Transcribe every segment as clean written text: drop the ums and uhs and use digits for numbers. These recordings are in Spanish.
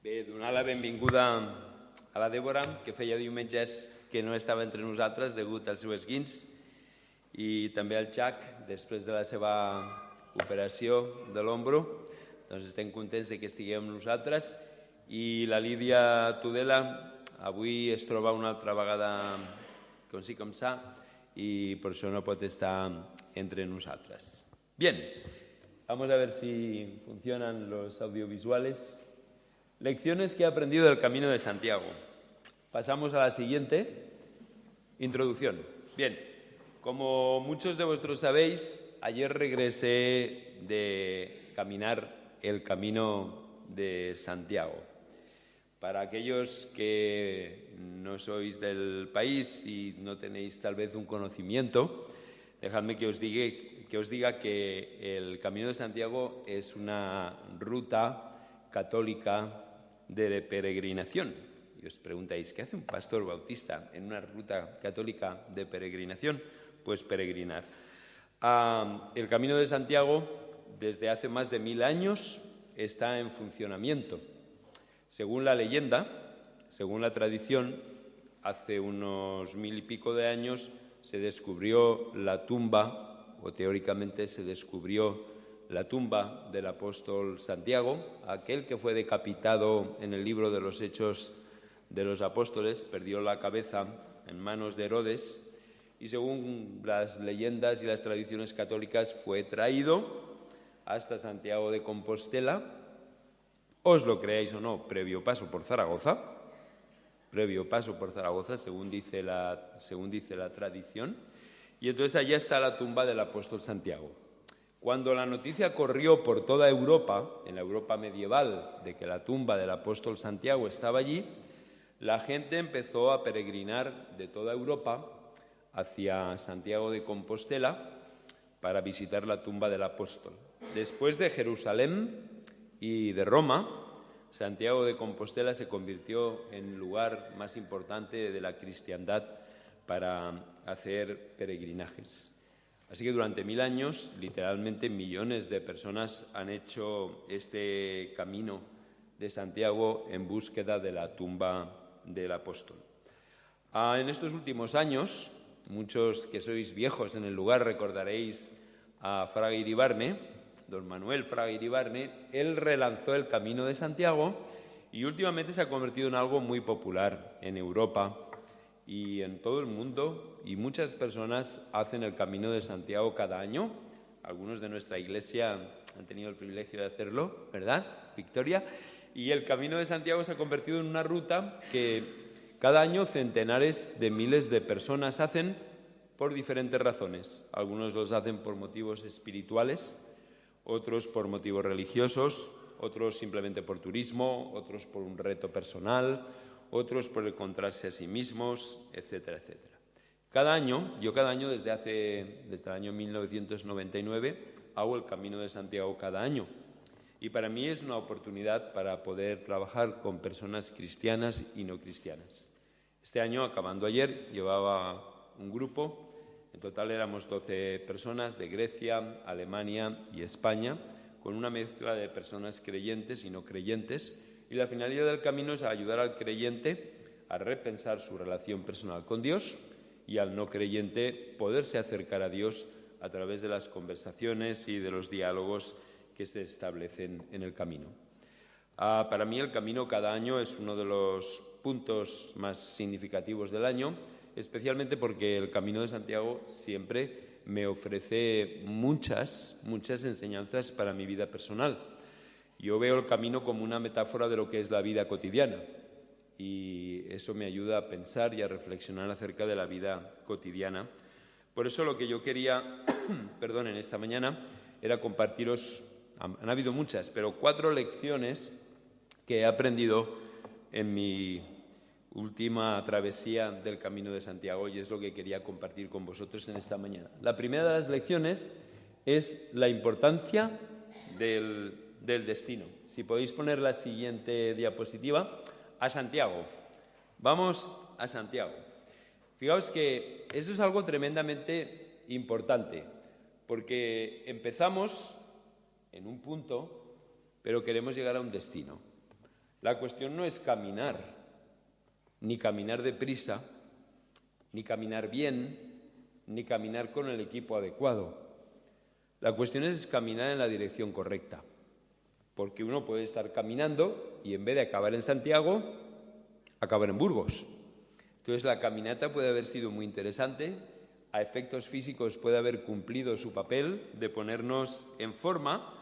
Bé, donar la benvinguda a la Dèbora, que feia diumenges que no estava entre nosaltres degut al seu esguins, i també al Jack, després de la seva operació de l'ombro. Doncs estem contents de que estigueu amb nosaltres. I la Lídia Tudela avui es troba una altra vegada com sí com ça y por eso no puede estar entre nosotras. Bien, vamos a ver si funcionan los audiovisuales. Lecciones que he aprendido del Camino de Santiago. Pasamos a la siguiente. Introducción. Bien, como muchos de vosotros sabéis, ayer regresé de caminar el Camino de Santiago. Para aquellos que no sois del país y no tenéis tal vez un conocimiento, dejadme que os diga que el Camino de Santiago es una ruta católica de peregrinación. Y os preguntáis, ¿qué hace un pastor bautista en una ruta católica de peregrinación? Pues peregrinar. El Camino de Santiago, desde hace más de 1000 años, está en funcionamiento. Según la leyenda, según la tradición, hace unos 1000 y pico de años se descubrió la tumba, o teóricamente se descubrió la tumba del apóstol Santiago, aquel que fue decapitado en el libro de los Hechos de los Apóstoles, perdió la cabeza en manos de Herodes y según las leyendas y las tradiciones católicas fue traído hasta Santiago de Compostela, os lo creáis o no, previo paso por Zaragoza, según dice la tradición, y entonces allá está la tumba del apóstol Santiago. Cuando la noticia corrió por toda Europa, en la Europa medieval, de que la tumba del apóstol Santiago estaba allí, la gente empezó a peregrinar de toda Europa hacia Santiago de Compostela para visitar la tumba del apóstol. Después de Jerusalén y de Roma, Santiago de Compostela se convirtió en el lugar más importante de la cristiandad para hacer peregrinajes. Así que durante 1000 años, literalmente millones de personas han hecho este camino de Santiago en búsqueda de la tumba del apóstol. En estos últimos años, muchos que sois viejos en el lugar recordaréis a Fraga Iribarne, don Manuel Fraga Iribarne. Él relanzó el Camino de Santiago y últimamente se ha convertido en algo muy popular en Europa y en todo el mundo, y muchas personas hacen el Camino de Santiago cada año. Algunos de nuestra iglesia han tenido el privilegio de hacerlo, ¿verdad, Victoria? Y el Camino de Santiago se ha convertido en una ruta que cada año centenares de miles de personas hacen por diferentes razones. Algunos los hacen por motivos espirituales, otros por motivos religiosos, otros simplemente por turismo, otros por un reto personal, otros por encontrarse a sí mismos, etcétera, etcétera. Yo cada año desde el año 1999 hago el Camino de Santiago cada año. Y para mí es una oportunidad para poder trabajar con personas cristianas y no cristianas. Este año, acabando ayer, llevaba un grupo. En total éramos 12 personas de Grecia, Alemania y España, con una mezcla de personas creyentes y no creyentes. Y la finalidad del camino es ayudar al creyente a repensar su relación personal con Dios y al no creyente poderse acercar a Dios a través de las conversaciones y de los diálogos que se establecen en el camino. Para mí el camino cada año es uno de los puntos más significativos del año, especialmente porque el Camino de Santiago siempre me ofrece muchas enseñanzas para mi vida personal. Yo veo el camino como una metáfora de lo que es la vida cotidiana y eso me ayuda a pensar y a reflexionar acerca de la vida cotidiana. Por eso lo que yo quería, en esta mañana era compartiros, han habido muchas, pero 4 lecciones que he aprendido en mi última travesía del Camino de Santiago y es lo que quería compartir con vosotros en esta mañana. La primera de las lecciones es la importancia del destino. Si podéis poner la siguiente diapositiva, a Santiago. Vamos a Santiago. Fijaos que esto es algo tremendamente importante, porque empezamos en un punto, pero queremos llegar a un destino. La cuestión no es caminar, ni caminar deprisa, ni caminar bien, ni caminar con el equipo adecuado. La cuestión es caminar en la dirección correcta, porque uno puede estar caminando y en vez de acabar en Santiago, acabar en Burgos. Entonces la caminata puede haber sido muy interesante, a efectos físicos puede haber cumplido su papel de ponernos en forma,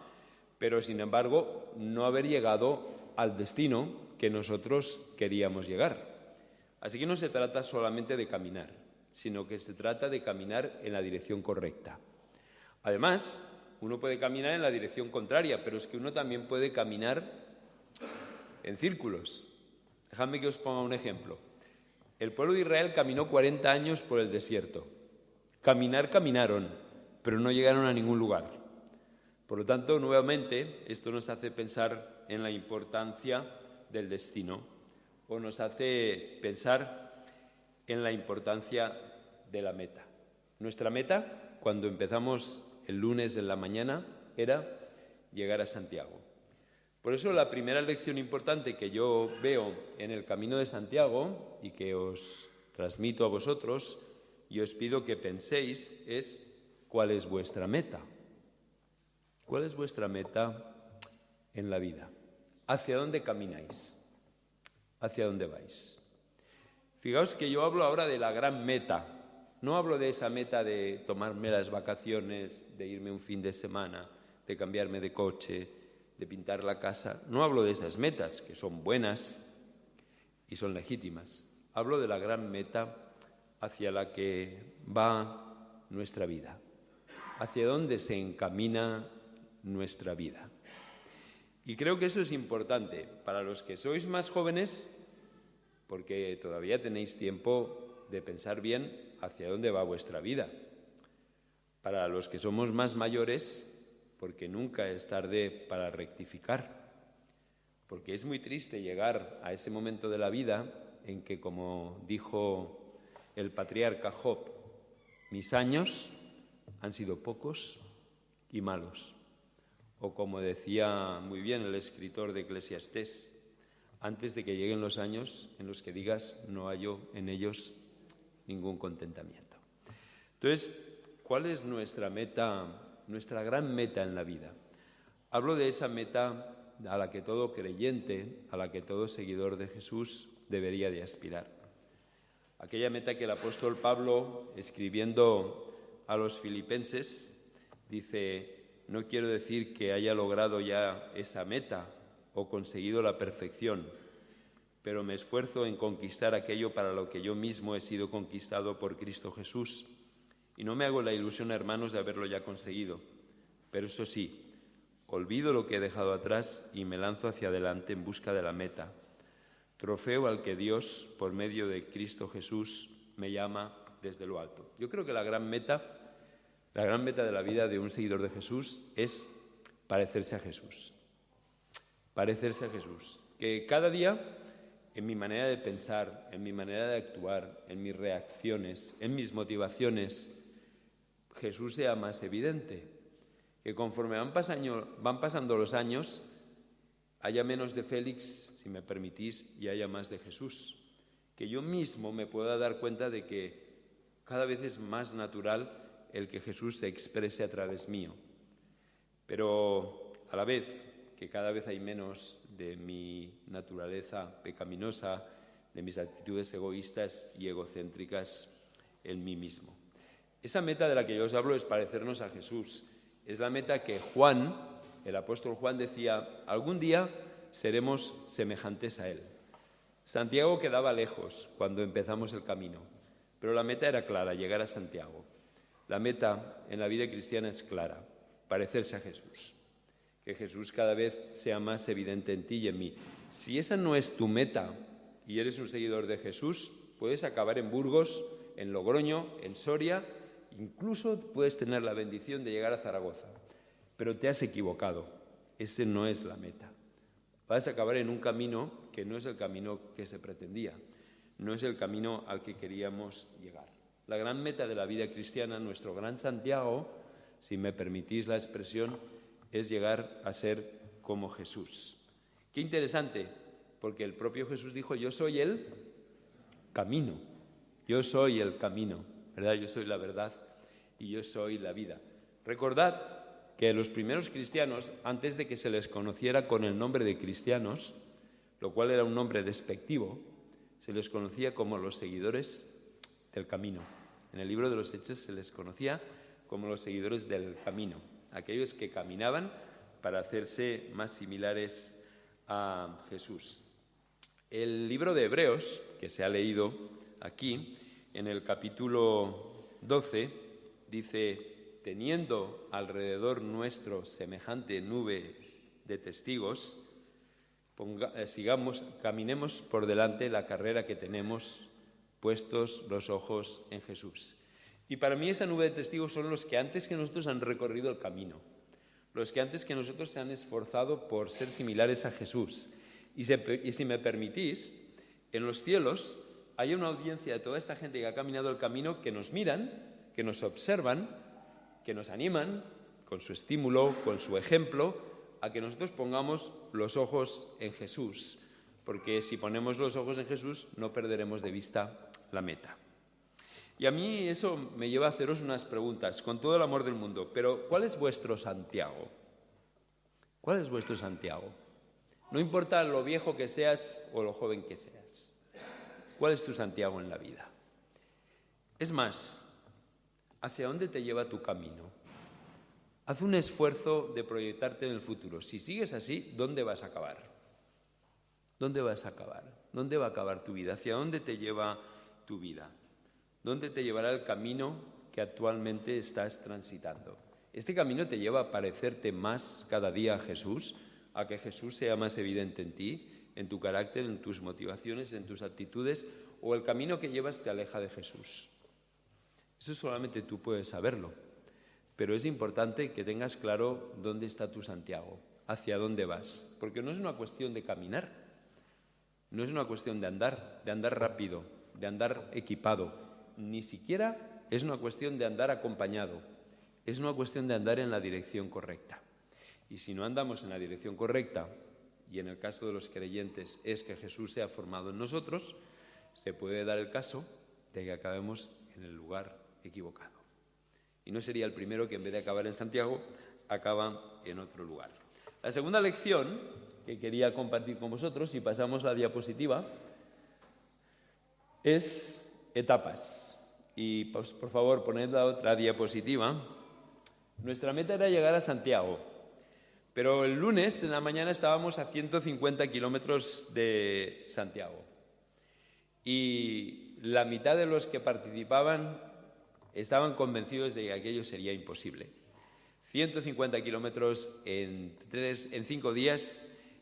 pero sin embargo no haber llegado al destino que nosotros queríamos llegar. Así que no se trata solamente de caminar, sino que se trata de caminar en la dirección correcta. Además, uno puede caminar en la dirección contraria, pero es que uno también puede caminar en círculos. Dejadme que os ponga un ejemplo. El pueblo de Israel caminó 40 años por el desierto. Caminaron, pero no llegaron a ningún lugar. Por lo tanto, nuevamente, esto nos hace pensar en la importancia del destino, o nos hace pensar en la importancia de la meta. Nuestra meta, cuando empezamos el lunes en la mañana, era llegar a Santiago. Por eso la primera lección importante que yo veo en el Camino de Santiago y que os transmito a vosotros y os pido que penséis es ¿cuál es vuestra meta? ¿Cuál es vuestra meta en la vida? ¿Hacia dónde camináis? ¿Hacia dónde vais? Fijaos que yo hablo ahora de la gran meta. No hablo de esa meta de tomarme las vacaciones, de irme un fin de semana, de cambiarme de coche, de pintar la casa. No hablo de esas metas, que son buenas y son legítimas. Hablo de la gran meta hacia la que va nuestra vida. Hacia dónde se encamina nuestra vida. Y creo que eso es importante para los que sois más jóvenes, porque todavía tenéis tiempo de pensar bien hacia dónde va vuestra vida. Para los que somos más mayores, porque nunca es tarde para rectificar, porque es muy triste llegar a ese momento de la vida en que, como dijo el patriarca Job, mis años han sido pocos y malos. O como decía muy bien el escritor de Eclesiastés, antes de que lleguen los años en los que digas no hallo en ellos ningún contentamiento. Entonces, ¿cuál es nuestra meta, nuestra gran meta en la vida? Hablo de esa meta a la que todo creyente, a la que todo seguidor de Jesús debería de aspirar. Aquella meta que el apóstol Pablo, escribiendo a los filipenses, dice: no quiero decir que haya logrado ya esa meta o conseguido la perfección, pero me esfuerzo en conquistar aquello para lo que yo mismo he sido conquistado por Cristo Jesús. Y no me hago la ilusión, hermanos, de haberlo ya conseguido. Pero eso sí, olvido lo que he dejado atrás y me lanzo hacia adelante en busca de la meta, trofeo al que Dios, por medio de Cristo Jesús, me llama desde lo alto. Yo creo que la gran meta de la vida de un seguidor de Jesús es parecerse a Jesús. Parecerse a Jesús. Que cada día, en mi manera de pensar, en mi manera de actuar, en mis reacciones, en mis motivaciones, Jesús sea más evidente. Que conforme van pasando los años, haya menos de Félix, si me permitís, y haya más de Jesús. Que yo mismo me pueda dar cuenta de que cada vez es más natural el que Jesús se exprese a través mío. Pero a la vez que cada vez hay menos de mi naturaleza pecaminosa, de mis actitudes egoístas y egocéntricas en mí mismo. Esa meta de la que yo os hablo es parecernos a Jesús. Es la meta que Juan, el apóstol Juan, decía: algún día seremos semejantes a él. Santiago quedaba lejos cuando empezamos el camino, pero la meta era clara, llegar a Santiago. La meta en la vida cristiana es clara, parecerse a Jesús. Que Jesús cada vez sea más evidente en ti y en mí. Si esa no es tu meta y eres un seguidor de Jesús, puedes acabar en Burgos, en Logroño, en Soria, incluso puedes tener la bendición de llegar a Zaragoza. Pero te has equivocado, ese no es la meta. Vas a acabar en un camino que no es el camino que se pretendía, no es el camino al que queríamos llegar. La gran meta de la vida cristiana, nuestro gran Santiago, si me permitís la expresión, es llegar a ser como Jesús. Qué interesante porque el propio Jesús dijo: yo soy el camino, yo soy el camino, ¿verdad? Yo soy la verdad y yo soy la vida. Recordad que los primeros cristianos, antes de que se les conociera con el nombre de cristianos, lo cual era un nombre despectivo, se les conocía como los seguidores del camino. En el libro de los Hechos se les conocía como los seguidores del camino, aquellos que caminaban para hacerse más similares a Jesús. El libro de Hebreos, que se ha leído aquí, en el capítulo 12, dice: teniendo alrededor nuestro semejante nube de testigos, caminemos por delante la carrera que tenemos, puestos los ojos en Jesús. Y para mí esa nube de testigos son los que antes que nosotros han recorrido el camino, los que antes que nosotros se han esforzado por ser similares a Jesús. Y si me permitís, en los cielos hay una audiencia de toda esta gente que ha caminado el camino, que nos miran, que nos observan, que nos animan con su estímulo, con su ejemplo, a que nosotros pongamos los ojos en Jesús, porque si ponemos los ojos en Jesús no perderemos de vista la meta. Y a mí eso me lleva a haceros unas preguntas, con todo el amor del mundo, pero ¿cuál es vuestro Santiago? ¿Cuál es vuestro Santiago? No importa lo viejo que seas o lo joven que seas. ¿Cuál es tu Santiago en la vida? Es más, ¿hacia dónde te lleva tu camino? Haz un esfuerzo de proyectarte en el futuro. Si sigues así, ¿dónde vas a acabar? ¿Dónde vas a acabar? ¿Dónde va a acabar tu vida? ¿Hacia dónde te lleva tu vida? ¿Dónde te llevará el camino que actualmente estás transitando? ¿Este camino te lleva a parecerte más cada día a Jesús, a que Jesús sea más evidente en ti, en tu carácter, en tus motivaciones, en tus actitudes, o el camino que llevas te aleja de Jesús? Eso solamente tú puedes saberlo, pero es importante que tengas claro dónde está tu Santiago, hacia dónde vas, porque no es una cuestión de caminar, no es una cuestión de andar rápido, de andar equipado, ni siquiera es una cuestión de andar acompañado, es una cuestión de andar en la dirección correcta. Y si no andamos en la dirección correcta, y en el caso de los creyentes es que Jesús sea formado en nosotros, se puede dar el caso de que acabemos en el lugar equivocado. Y no sería el primero que en vez de acabar en Santiago, acaba en otro lugar. La segunda lección que quería compartir con vosotros, si pasamos la diapositiva, es etapas. Y pues, por favor, poned la otra diapositiva. Nuestra meta era llegar a Santiago, pero el lunes en la mañana estábamos a 150 kilómetros de Santiago. Y la mitad de los que participaban estaban convencidos de que aquello sería imposible. 150 kilómetros en 5 días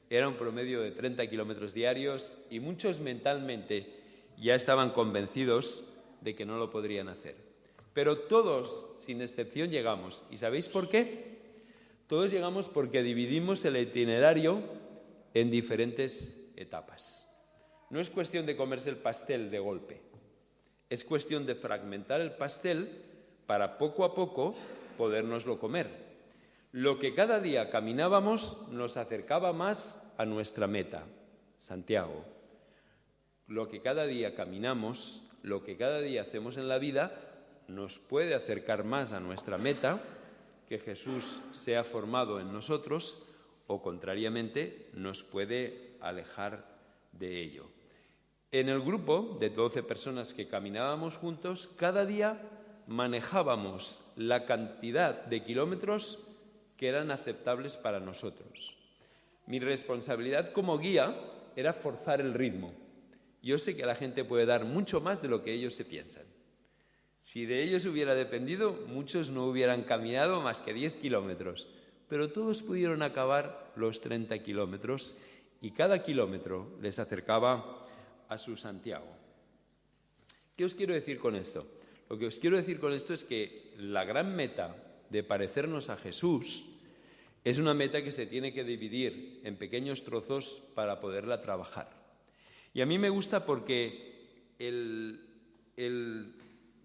era un promedio de 30 kilómetros diarios y muchos mentalmente ya estaban convencidos de que no lo podrían hacer. Pero todos, sin excepción, llegamos. ¿Y sabéis por qué? Todos llegamos porque dividimos el itinerario en diferentes etapas. No es cuestión de comerse el pastel de golpe. Es cuestión de fragmentar el pastel para poco a poco podérnoslo comer. Lo que cada día caminábamos nos acercaba más a nuestra meta, Santiago. Lo que cada día caminamos, lo que cada día hacemos en la vida, nos puede acercar más a nuestra meta, que Jesús sea formado en nosotros, o contrariamente nos puede alejar de ello. En el grupo de 12 personas que caminábamos juntos, cada día manejábamos la cantidad de kilómetros que eran aceptables para nosotros. Mi responsabilidad como guía era forzar el ritmo. Yo sé que la gente puede dar mucho más de lo que ellos se piensan. Si de ellos hubiera dependido, muchos no hubieran caminado más que 10 kilómetros, pero todos pudieron acabar los 30 kilómetros y cada kilómetro les acercaba a su Santiago. ¿Qué os quiero decir con esto? Lo que os quiero decir con esto es que la gran meta de parecernos a Jesús es una meta que se tiene que dividir en pequeños trozos para poderla trabajar. Y a mí me gusta porque el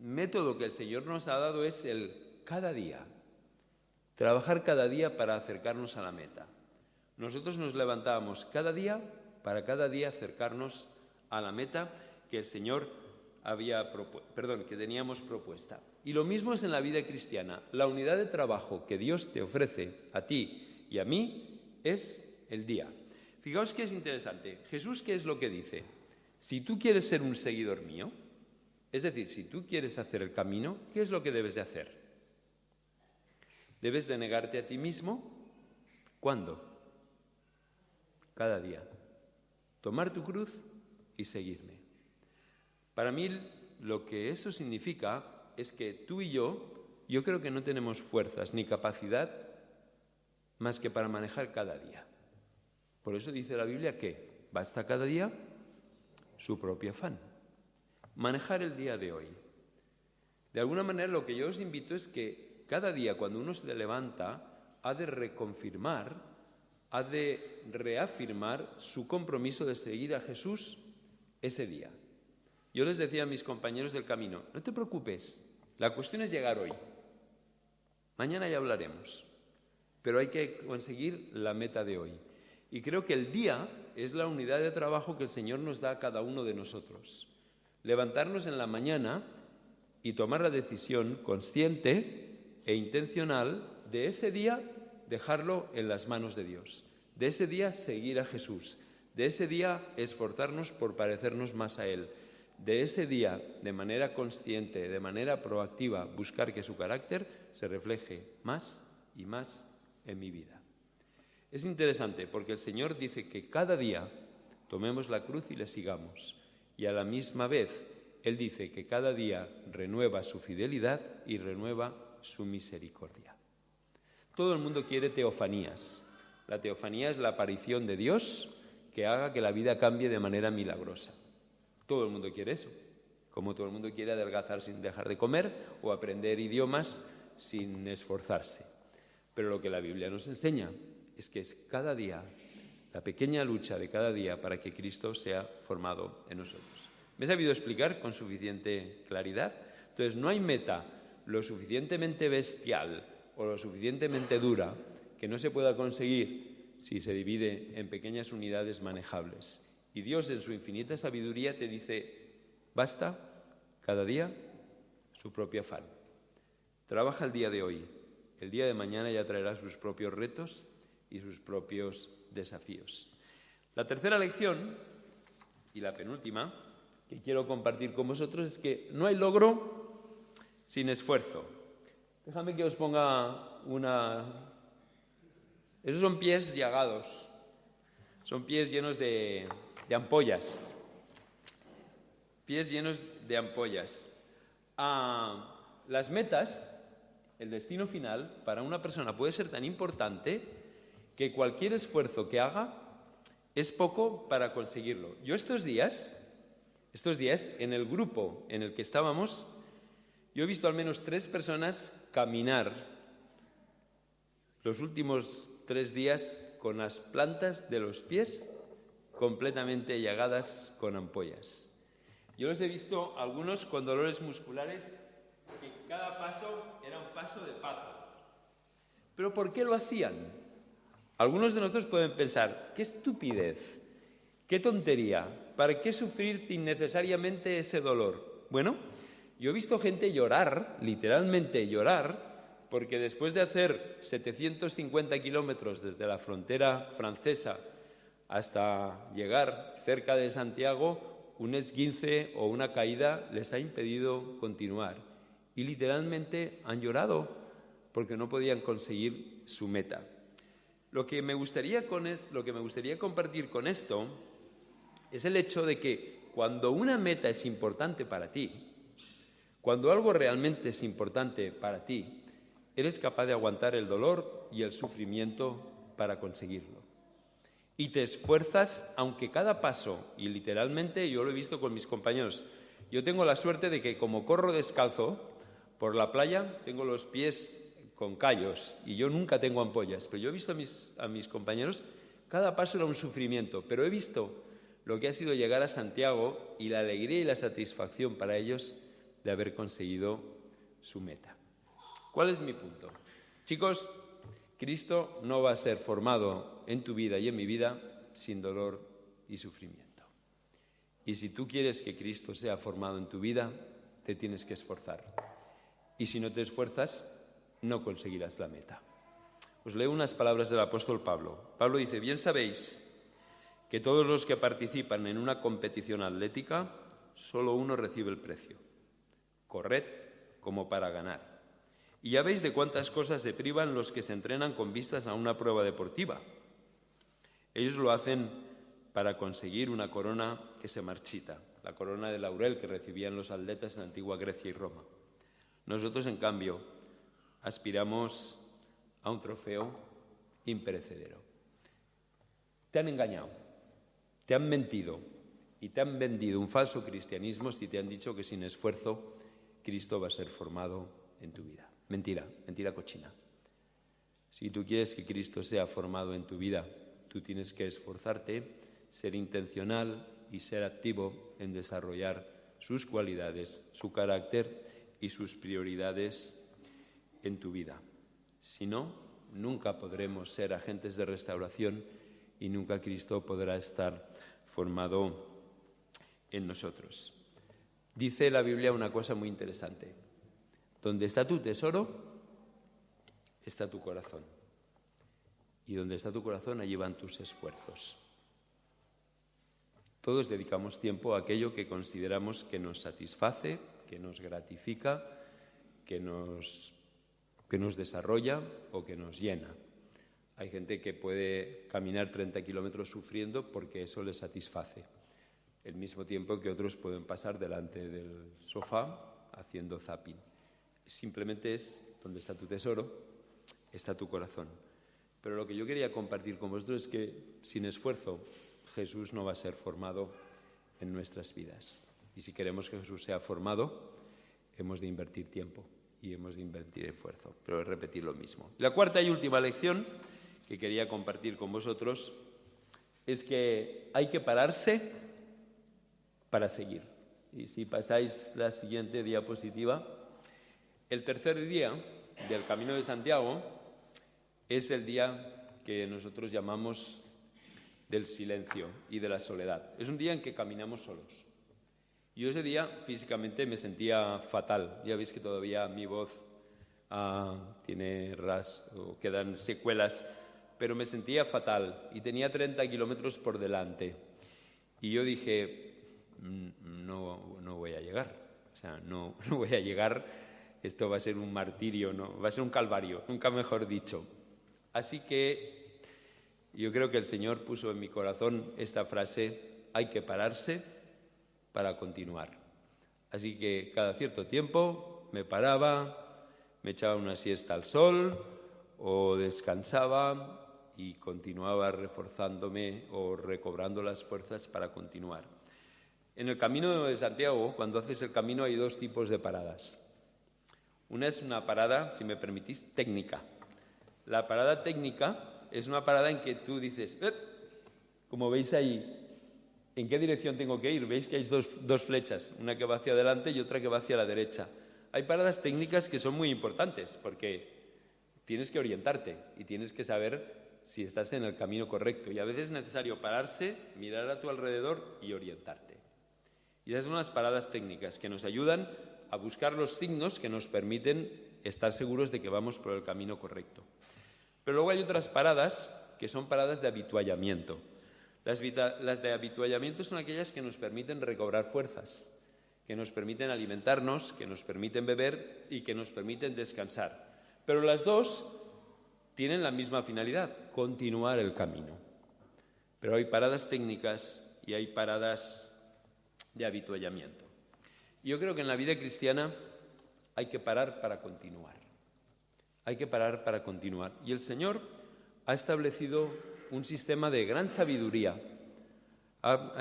método que el Señor nos ha dado es el cada día. Trabajar cada día para acercarnos a la meta. Nosotros nos levantábamos cada día para cada día acercarnos a la meta que el Señor que teníamos propuesta. Y lo mismo es en la vida cristiana. La unidad de trabajo que Dios te ofrece a ti y a mí es el día. Fijaos que es interesante. Jesús, ¿qué es lo que dice? Si tú quieres ser un seguidor mío, es decir, si tú quieres hacer el camino, ¿qué es lo que debes de hacer? Debes de negarte a ti mismo. ¿Cuándo? Cada día. Tomar tu cruz y seguirme. Para mí, lo que eso significa es que tú y yo creo que no tenemos fuerzas ni capacidad más que para manejar cada día. Por eso dice la Biblia que basta cada día su propio afán. Manejar el día de hoy. De alguna manera, lo que yo os invito es que cada día, cuando uno se levanta, ha de reconfirmar, ha de reafirmar su compromiso de seguir a Jesús ese día. Yo les decía a mis compañeros del camino, no te preocupes, la cuestión es llegar hoy. Mañana ya hablaremos, pero hay que conseguir la meta de hoy. Y creo que el día es la unidad de trabajo que el Señor nos da a cada uno de nosotros. Levantarnos en la mañana y tomar la decisión consciente e intencional de ese día dejarlo en las manos de Dios, de ese día seguir a Jesús, de ese día esforzarnos por parecernos más a Él, de ese día de manera consciente, de manera proactiva, buscar que su carácter se refleje más y más en mi vida. Es interesante porque el Señor dice que cada día tomemos la cruz y le sigamos. Y a la misma vez, Él dice que cada día renueva su fidelidad y renueva su misericordia. Todo el mundo quiere teofanías. La teofanía es la aparición de Dios que haga que la vida cambie de manera milagrosa. Todo el mundo quiere eso. Como todo el mundo quiere adelgazar sin dejar de comer o aprender idiomas sin esforzarse. Pero lo que la Biblia nos enseña es que es cada día, la pequeña lucha de cada día para que Cristo sea formado en nosotros. ¿Me he sabido explicar con suficiente claridad? Entonces, no hay meta lo suficientemente bestial o lo suficientemente dura que no se pueda conseguir si se divide en pequeñas unidades manejables. Y Dios, en su infinita sabiduría, te dice, basta cada día su propio afán. Trabaja el día de hoy. El día de mañana ya traerá sus propios retos y sus propios desafíos. La tercera lección, y la penúltima, que quiero compartir con vosotros es que no hay logro sin esfuerzo. Déjame que os ponga una... Esos son pies llagados, son pies llenos de ampollas. Pies llenos de ampollas. Las metas, el destino final, para una persona puede ser tan importante que cualquier esfuerzo que haga es poco para conseguirlo. Yo estos días, en el grupo en el que estábamos, yo he visto al menos 3 personas caminar los últimos 3 días con las plantas de los pies completamente llagadas con ampollas. Yo los he visto algunos con dolores musculares que cada paso era un paso de pato. ¿Pero por qué lo hacían? Algunos de nosotros pueden pensar, qué estupidez, qué tontería, ¿para qué sufrir innecesariamente ese dolor? Bueno, yo he visto gente llorar, literalmente llorar, porque después de hacer 750 kilómetros desde la frontera francesa hasta llegar cerca de Santiago, un esguince o una caída les ha impedido continuar. Y literalmente han llorado porque no podían conseguir su meta. Lo que me gustaría compartir con esto es el hecho de que cuando una meta es importante para ti, cuando algo realmente es importante para ti, eres capaz de aguantar el dolor y el sufrimiento para conseguirlo. Y te esfuerzas, aunque cada paso, y literalmente yo lo he visto con mis compañeros, yo tengo la suerte de que como corro descalzo por la playa, tengo los pies con callos y yo nunca tengo ampollas, pero yo he visto a mis compañeros, cada paso era un sufrimiento, pero he visto lo que ha sido llegar a Santiago y la alegría y la satisfacción para ellos de haber conseguido su meta. ¿Cuál es mi punto? Chicos, Cristo no va a ser formado en tu vida y en mi vida sin dolor y sufrimiento. Y si tú quieres que Cristo sea formado en tu vida, te tienes que esforzar. Y si no te esfuerzas, no conseguirás la meta. Os leo unas palabras del apóstol Pablo. Pablo dice: bien sabéis que todos los que participan en una competición atlética, solo uno recibe el precio. Corred como para ganar. Y ya veis de cuántas cosas se privan los que se entrenan con vistas a una prueba deportiva. Ellos lo hacen para conseguir una corona que se marchita, la corona de laurel que recibían los atletas en la antigua Grecia y Roma. Nosotros, en cambio, aspiramos a un trofeo imperecedero. Te han engañado, te han mentido y te han vendido un falso cristianismo si te han dicho que sin esfuerzo Cristo va a ser formado en tu vida. Mentira, mentira cochina. Si tú quieres que Cristo sea formado en tu vida, tú tienes que esforzarte, ser intencional y ser activo en desarrollar sus cualidades, su carácter y sus prioridades en tu vida. Si no, nunca podremos ser agentes de restauración y nunca Cristo podrá estar formado en nosotros. Dice la Biblia una cosa muy interesante: donde está tu tesoro, está tu corazón. Y donde está tu corazón, allí van tus esfuerzos. Todos dedicamos tiempo a aquello que consideramos que nos satisface, que nos gratifica, que nos desarrolla o que nos llena. Hay gente que puede caminar 30 kilómetros sufriendo porque eso les satisface, al mismo tiempo que otros pueden pasar delante del sofá haciendo zapping. Simplemente es donde está tu tesoro, está tu corazón. Pero lo que yo quería compartir con vosotros es que sin esfuerzo Jesús no va a ser formado en nuestras vidas. Y si queremos que Jesús sea formado, hemos de invertir tiempo y hemos de invertir esfuerzo. Pero es repetir lo mismo. La cuarta y última lección que quería compartir con vosotros es que hay que pararse para seguir. Y si pasáis la siguiente diapositiva, el tercer día del Camino de Santiago es el día que nosotros llamamos del silencio y de la soledad. Es un día en que caminamos solos. Yo ese día físicamente me sentía fatal. Ya veis que todavía mi voz tiene quedan secuelas, pero me sentía fatal y tenía 30 kilómetros por delante. Y yo dije, no voy a llegar. O sea, no voy a llegar. Esto va a ser un martirio, ¿no? Va a ser un calvario, nunca mejor dicho. Así que yo creo que el Señor puso en mi corazón esta frase: hay que pararse para continuar. Así que cada cierto tiempo me paraba, me echaba una siesta al sol o descansaba y continuaba reforzándome o recobrando las fuerzas para continuar. En el Camino de Santiago, cuando haces el camino, hay dos tipos de paradas. Una es una parada, si me permitís, técnica. La parada técnica es una parada en que tú dices, como veis ahí, ¿en qué dirección tengo que ir? Veis que hay dos flechas, una que va hacia adelante y otra que va hacia la derecha. Hay paradas técnicas que son muy importantes porque tienes que orientarte y tienes que saber si estás en el camino correcto. Y a veces es necesario pararse, mirar a tu alrededor y orientarte. Y esas son unas paradas técnicas que nos ayudan a buscar los signos que nos permiten estar seguros de que vamos por el camino correcto. Pero luego hay otras paradas que son paradas de habituallamiento. Las de habituallamiento son aquellas que nos permiten recobrar fuerzas, que nos permiten alimentarnos, que nos permiten beber y que nos permiten descansar. Pero las dos tienen la misma finalidad: continuar el camino. Pero hay paradas técnicas y hay paradas de habituallamiento. Yo creo que en la vida cristiana hay que parar para continuar. Hay que parar para continuar. Y el Señor ha establecido un sistema de gran sabiduría. Ha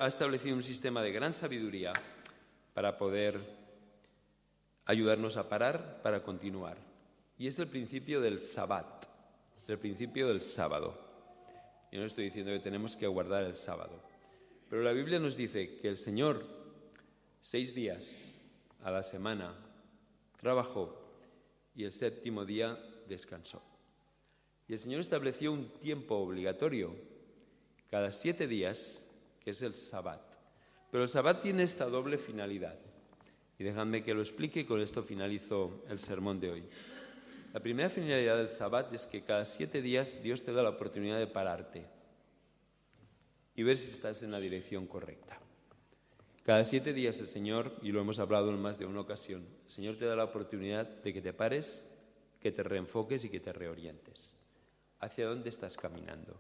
establecido un sistema de gran sabiduría para poder ayudarnos a parar para continuar. Y es el principio del Sabbat, el principio del sábado. Yo no estoy diciendo que tenemos que guardar el sábado, pero la Biblia nos dice que el Señor 6 días a la semana trabajó y el séptimo día descansó. Y el Señor estableció un tiempo obligatorio. Cada 7 días que es el Sabbat. Pero el Sabbat tiene esta doble finalidad. Y dejadme que lo explique y con esto finalizo el sermón de hoy. La primera finalidad del Sabbat es que cada 7 días Dios te da la oportunidad de pararte y ver si estás en la dirección correcta. Cada 7 días el Señor, y lo hemos hablado en más de una ocasión, el Señor te da la oportunidad de que te pares, que te reenfoques y que te reorientes. ¿Hacia dónde estás caminando?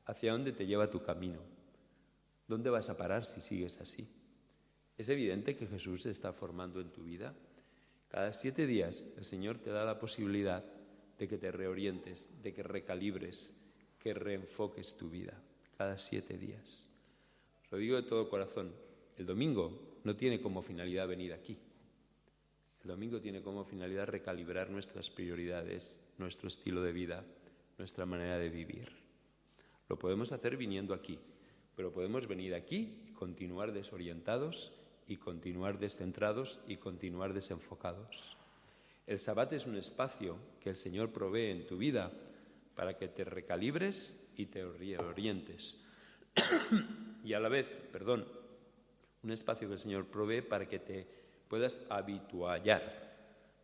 ¿Hacia dónde te lleva tu camino? ¿Dónde vas a parar si sigues así? Es evidente que Jesús se está formando en tu vida. Cada 7 días el Señor te da la posibilidad de que te reorientes, de que recalibres, que reenfoques tu vida. Cada 7 días. Os lo digo de todo corazón. El domingo no tiene como finalidad venir aquí. El domingo tiene como finalidad recalibrar nuestras prioridades, nuestro estilo de vida, nuestra manera de vivir. Lo podemos hacer viniendo aquí, pero podemos venir aquí y continuar desorientados y continuar descentrados y continuar desenfocados. El Sabbat es un espacio que el Señor provee en tu vida para que te recalibres y te reorientes. Y a la vez, un espacio que el Señor provee para que te puedas habituallar,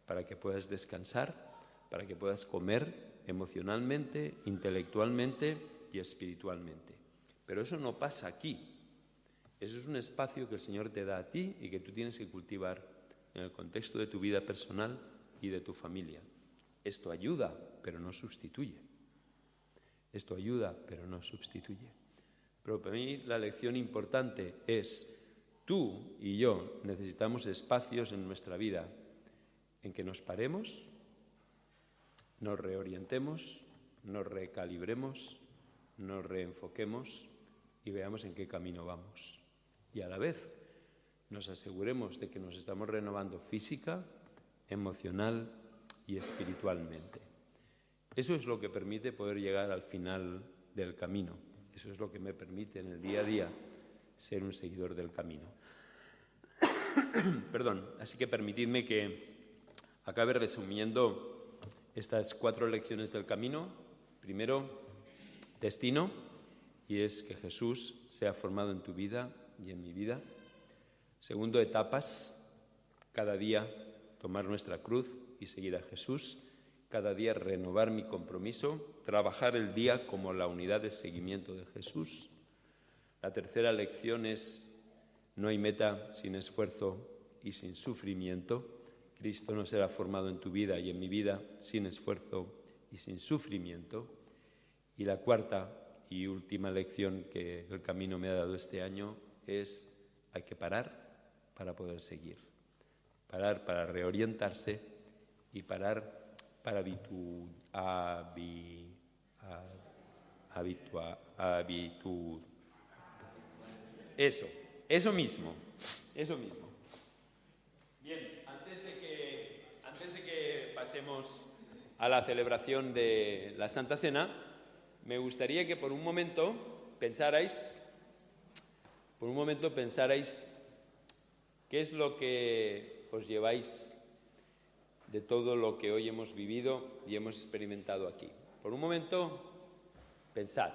para que puedas descansar, para que puedas comer emocionalmente, intelectualmente y espiritualmente. Pero eso no pasa aquí. Eso es un espacio que el Señor te da a ti y que tú tienes que cultivar en el contexto de tu vida personal y de tu familia. Esto ayuda, pero no sustituye. Esto ayuda, pero no sustituye. Pero para mí la lección importante es, tú y yo necesitamos espacios en nuestra vida en que nos paremos, nos reorientemos, nos recalibremos, nos reenfoquemos y veamos en qué camino vamos. Y a la vez nos aseguremos de que nos estamos renovando física, emocional y espiritualmente. Eso es lo que permite poder llegar al final del camino. Eso es lo que me permite en el día a día ser un seguidor del camino. Así que permitidme que acabe resumiendo estas 4 lecciones del camino. Primero, destino, y es que Jesús sea formado en tu vida y en mi vida. Segundo, etapas, cada día tomar nuestra cruz y seguir a Jesús. Cada día renovar mi compromiso, trabajar el día como la unidad de seguimiento de Jesús. La tercera lección es, no hay meta sin esfuerzo y sin sufrimiento. Cristo no será formado en tu vida y en mi vida sin esfuerzo y sin sufrimiento. Y la cuarta y última lección que el camino me ha dado este año es, hay que parar para poder seguir. Parar para reorientarse y parar para Eso mismo. Bien, antes de que pasemos a la celebración de la Santa Cena, me gustaría que por un momento pensarais qué es lo que os lleváis de todo lo que hoy hemos vivido y hemos experimentado aquí. Por un momento, pensad.